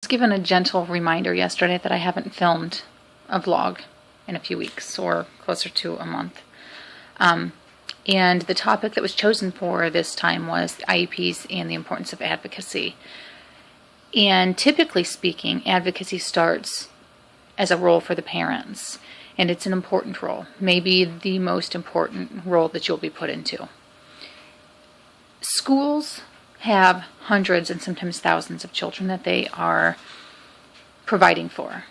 Given a gentle reminder yesterday that I haven't filmed a vlog in a few weeks, or closer to a month. And the topic that was chosen for this time was IEPs and the importance of advocacy. And typically speaking, advocacy starts as a role for the parents, and it's an important role, maybe the most important role that you'll be put into. Schools have hundreds and sometimes thousands of children that they are providing for.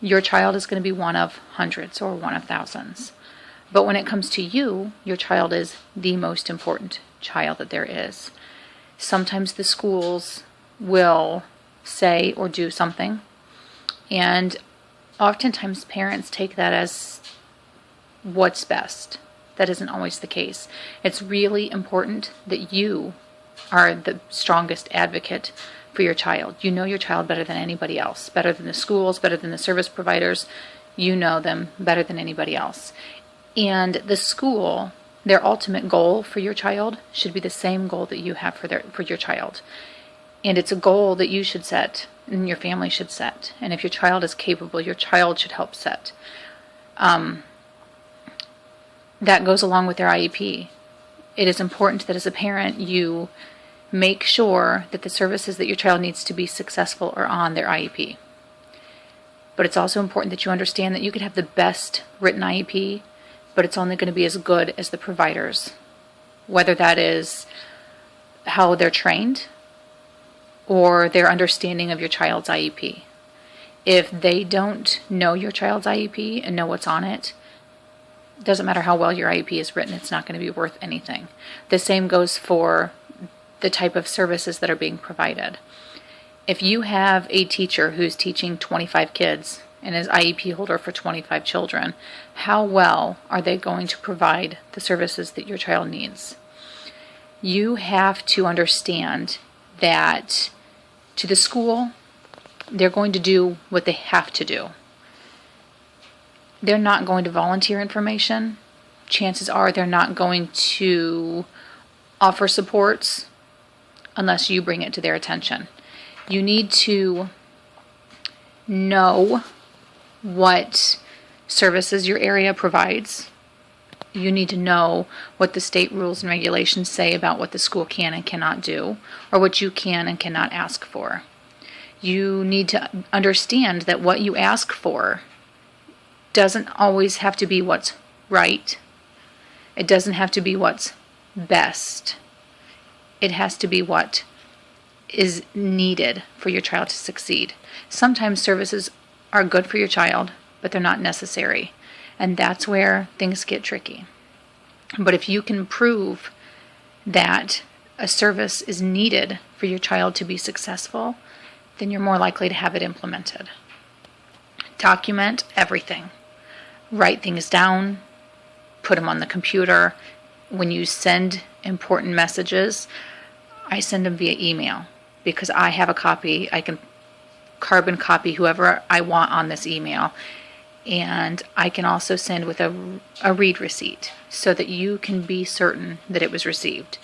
Your child is going to be one of hundreds or one of thousands. But when it comes to you, your child is the most important child that there is. Sometimes the schools will say or do something, and oftentimes parents take that as what's best. That isn't always the case. It's really important that you are the strongest advocate for your child. You know your child better than anybody else, better than the schools, better than the service providers. You know them better than anybody else. And the school, their ultimate goal for your child should be the same goal that you have for your child. And it's a goal that you should set and your family should set. And if your child is capable, your child should help set. That goes along with their IEP. It is important that as a parent you make sure that the services that your child needs to be successful are on their IEP. But it's also important that you understand that you could have the best written IEP, but it's only going to be as good as the providers, whether that is how they're trained or their understanding of your child's IEP. If they don't know your child's IEP and know what's on it, doesn't matter how well your IEP is written, it's not going to be worth anything. The same goes for the type of services that are being provided. If you have a teacher who's teaching 25 kids and is IEP holder for 25 children, how well are they going to provide the services that your child needs? You have to understand that to the school, they're going to do what they have to do. They're not going to volunteer information. Chances are they're not going to offer supports unless you bring it to their attention. You need to know what services your area provides. You need to know what the state rules and regulations say about what the school can and cannot do, or what you can and cannot ask for. You need to understand that what you ask for doesn't always have to be what's right. It doesn't have to be what's best. It has to be what is needed for your child to succeed. Sometimes services are good for your child, but they're not necessary. And that's where things get tricky. But if you can prove that a service is needed for your child to be successful, then you're more likely to have it implemented. Document everything. Write things down. Put them on the computer. When you send important messages, I send them via email because I have a copy. I can carbon copy whoever I want on this email. And I can also send with a read receipt so that you can be certain that it was received.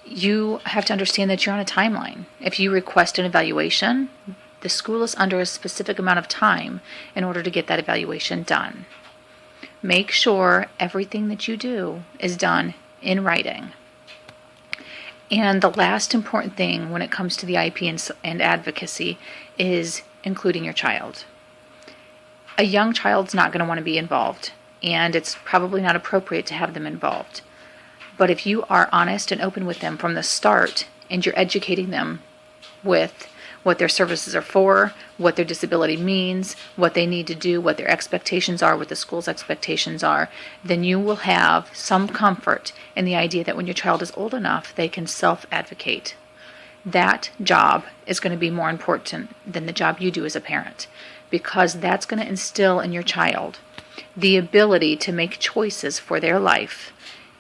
You have to understand that you're on a timeline. If you request an evaluation, the school is under a specific amount of time in order to get that evaluation done. Make sure everything that you do is done in writing. And the last important thing when it comes to the IEP and advocacy is including your child. A young child's not going to want to be involved, and it's probably not appropriate to have them involved. But if you are honest and open with them from the start, and you're educating them with what their services are for, what their disability means, what they need to do, what their expectations are, what the school's expectations are, then you will have some comfort in the idea that when your child is old enough, they can self-advocate. That job is going to be more important than the job you do as a parent, because that's going to instill in your child the ability to make choices for their life,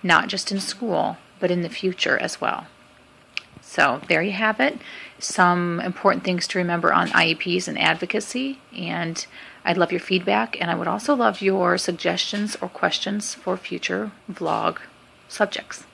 not just in school, but in the future as well. So there you have it. Some important things to remember on IEPs and advocacy. And I'd love your feedback, and I would also love your suggestions or questions for future vlog subjects.